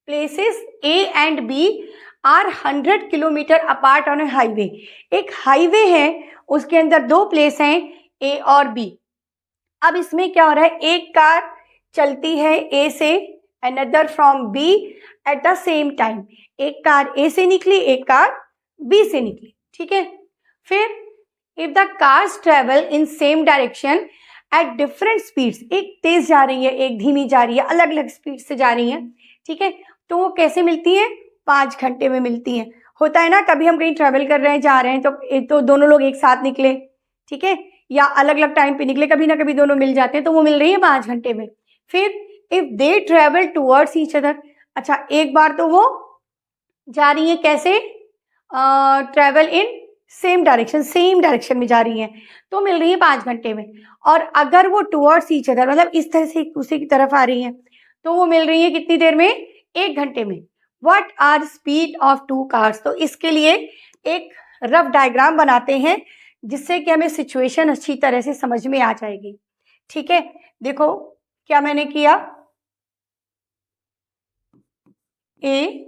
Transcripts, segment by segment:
Places A and B are 100 kilometre apart on a highway. एक highway है, उसके अंदर दो प्लेस हैं ए और बी। अब इसमें क्या हो रहा है, एक कार चलती है ए से, another from B at the same time. एक कार ए से निकली, एक कार बी से निकली, ठीक है। फिर if the cars travel in same direction at different speeds, एक तेज जा रही है, एक धीमी जा रही है, अलग अलग स्पीड से जा रही है, ठीक है, तो वो कैसे मिलती है, 5 घंटे में मिलती है। होता है ना, कभी हम कहीं ट्रेवल कर रहे हैं, जा रहे हैं, तो दोनों लोग एक साथ निकले, ठीक है, या अलग अलग टाइम पे निकले, कभी ना कभी दोनों मिल जाते हैं, तो वो मिल रही है 5 घंटे में। फिर if they travel towards each other, अच्छा एक बार तो वो जा रही है कैसे, ट्रेवल इन सेम डायरेक्शन में जा रही है, तो मिल रही है 5 घंटे में। और अगर वो टूवर्ड्स ईच अदर, मतलब इस तरह से एक दूसरे की तरफ आ रही है, तो वो मिल रही है कितनी देर में, 1 घंटे में। What are speed of two cars, तो इसके लिए एक रफ डायग्राम बनाते हैं, जिससे कि हमें सिचुएशन अच्छी तरह से समझ में आ जाएगी, ठीक है। देखो क्या मैंने किया, ए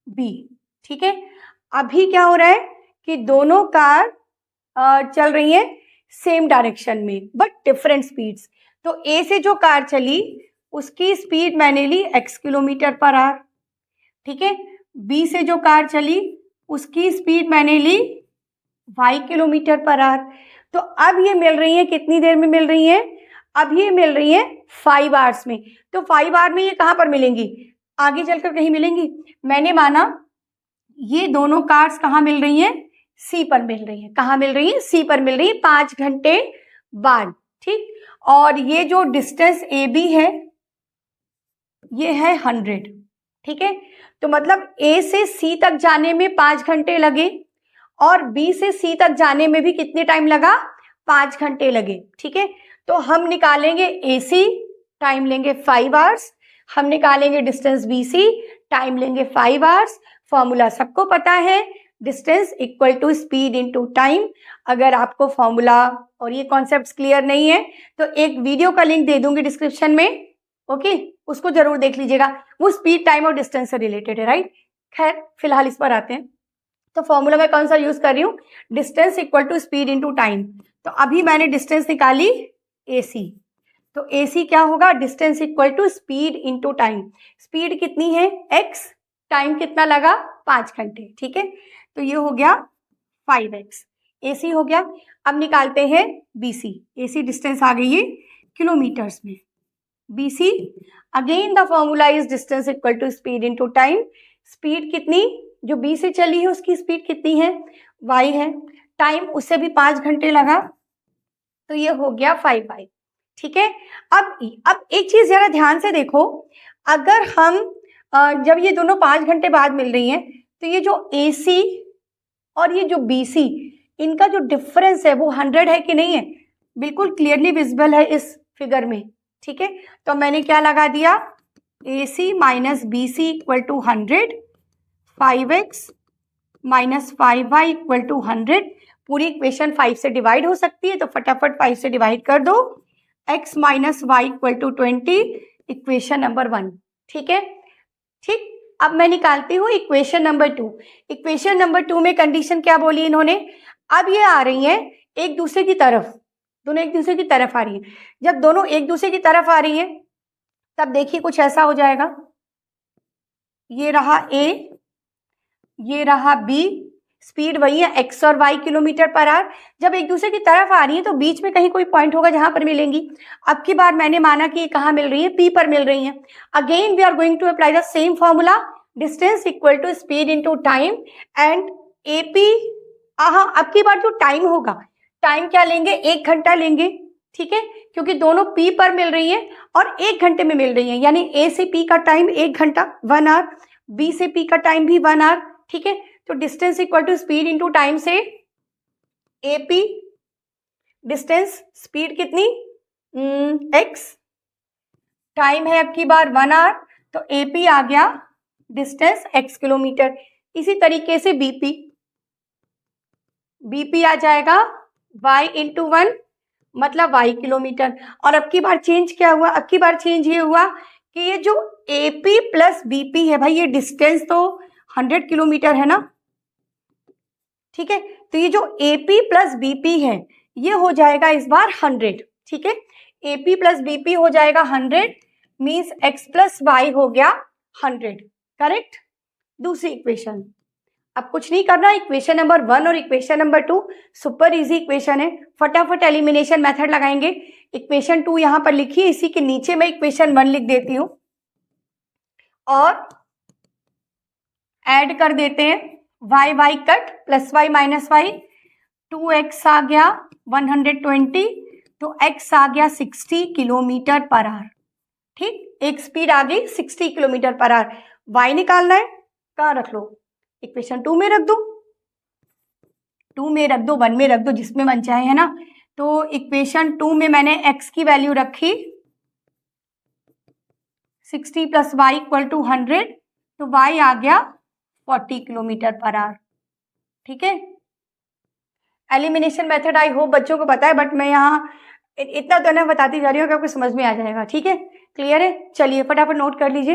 बी, ठीक है। अभी क्या हो रहा है कि दोनों कार चल रही हैं सेम डायरेक्शन में बट डिफरेंट स्पीड्स। तो ए से जो कार चली उसकी स्पीड मैंने ली x किलोमीटर पर आवर, ठीक है। बी से जो कार चली उसकी स्पीड मैंने ली y किलोमीटर पर आवर। तो अब ये मिल रही है कितनी देर में मिल रही है, अब ये मिल रही है 5 आवर्स में। तो 5 आवर में ये कहाँ पर मिलेंगी, आगे चलकर कहीं मिलेंगी। मैंने माना ये दोनों कार्स कहाँ मिल रही हैं, सी पर मिल रही हैं। कहाँ मिल रही हैं, सी पर मिल रही है 5 घंटे बाद, ठीक। और ये जो डिस्टेंस ए बी है ये है 100, ठीक है। तो मतलब ए से सी तक जाने में 5 घंटे लगे और बी से सी तक जाने में भी कितने टाइम लगा, 5 घंटे लगे, ठीक है। तो हम निकालेंगे ए सी, टाइम लेंगे 5 आवर्स, हम निकालेंगे डिस्टेंस बी सी, टाइम लेंगे 5 आवर्स। फॉर्मूला सबको पता है, distance equal to speed into time. अगर आपको फॉर्मूला और ये कॉन्सेप्ट्स क्लियर नहीं है तो एक वीडियो का लिंक दे दूंगी डिस्क्रिप्शन में, ओके, उसको जरूर देख लीजिएगा, वो स्पीड टाइम और डिस्टेंस से रिलेटेड है, राइट। खैर फिलहाल इस पर आते हैं। तो फॉर्मूला मैं कौन सा यूज कर रही हूँ, distance equal to speed into time. तो अभी मैंने डिस्टेंस निकाली ए सी, तो ए सी क्या होगा, distance equal to speed into time. Speed कितनी है x, टाइम कितना लगा 5 घंटे, ठीक है। तो ये हो गया 5x, ए सी हो गया। अब निकालते हैं बी सी, ए सी डिस्टेंस आ गई है किलोमीटर्स में, B C again the formula is distance equal to speed into time. Speed कितनी, जो बी से चली है उसकी स्पीड कितनी है, y है, टाइम उससे भी 5 घंटे लगा, तो ये हो गया 5y, ठीक है। अब एक चीज जरा ध्यान से देखो, अगर हम जब ये दोनों 5 घंटे बाद मिल रही हैं तो ये जो AC और ये जो BC, इनका जो डिफरेंस है वो 100 है कि नहीं है, बिल्कुल क्लियरली विजिबल है इस फिगर में, ठीक है। तो मैंने क्या लगा दिया, AC minus BC equal to 100, 5x minus 5y equal to 100। पूरी इक्वेशन 5 से डिवाइड हो सकती है तो फटाफट 5 से डिवाइड कर दो, x minus Y equal to 20, equation number 1, ठीक है, ठीक। अब मैं निकालती हूँ इक्वेशन नंबर 2। इक्वेशन नंबर 2 में कंडीशन क्या बोली इन्होंने, अब ये आ रही हैं एक दूसरे की तरफ, दोनों एक दूसरे की तरफ आ रही हैं। जब दोनों एक दूसरे की तरफ आ रही हैं तब देखिए कुछ ऐसा हो जाएगा, ये रहा A, ये रहा B, स्पीड वही है x और y किलोमीटर पर आवर। जब एक दूसरे की तरफ आ रही है तो बीच में कहीं कोई पॉइंट होगा जहां पर मिलेंगी। अब की बार मैंने माना कि ये कहाँ मिल रही है, P पर मिल रही है। Again we are going to apply the same formula, distance equal to speed into time and AP। हाँ, अब की बार जो टाइम होगा, टाइम क्या लेंगे, 1 घंटा लेंगे, ठीक है, क्योंकि दोनों P पर मिल रही है और 1 घंटे में मिल रही है, यानी A से P का टाइम 1 घंटा 1 आवर, B से P का टाइम भी 1 आवर, ठीक है। तो distance equal to speed into time से AP, डिस्टेंस स्पीड कितनी x, टाइम है अब की बार 1 आवर, तो AP आ गया डिस्टेंस x किलोमीटर। इसी तरीके से BP आ जाएगा y इंटू 1, मतलब y किलोमीटर। और अब की बार चेंज क्या हुआ, अब की बार चेंज ये हुआ कि ये जो AP प्लस BP है भाई, ये डिस्टेंस तो 100 किलोमीटर है ना, ठीक है। तो ये जो AP प्लस BP है ये हो जाएगा इस बार 100, ठीक है। AP प्लस BP हो जाएगा 100, मीन्स x प्लस वाई हो गया 100, करेक्ट। दूसरी इक्वेशन, अब कुछ नहीं करना, इक्वेशन नंबर 1 और equation number 2 super easy equation है, फटाफट एलिमिनेशन मेथड लगाएंगे। इक्वेशन 2 यहां पर लिखी, इसी के नीचे मैं इक्वेशन 1 लिख देती हूं और ऐड कर देते हैं, Y Y cut, plus Y minus Y, 2x आ गया 120, तो x आ गया 60 किलोमीटर पर आवर, ठीक। एक स्पीड आ गई 60 किलोमीटर पर आवर। y निकालना है, कहाँ रख लो, इक्वेशन 2 में रख दो, 2 में रख दो, 1 में रख दो, जिसमें मन चाहे, है ना। तो इक्वेशन 2 में मैंने x की वैल्यू रखी 60 प्लस वाई इक्वल टू 100, तो y आ गया 40 किलोमीटर पर आवर, ठीक है। एलिमिनेशन मेथड आई होप बच्चों को पता है, बट मैं यहाँ इतना तो ना बताती जा रही हूँ कि आपको समझ में आ जाएगा, ठीक है, क्लियर है। चलिए फटाफट नोट कर लीजिए।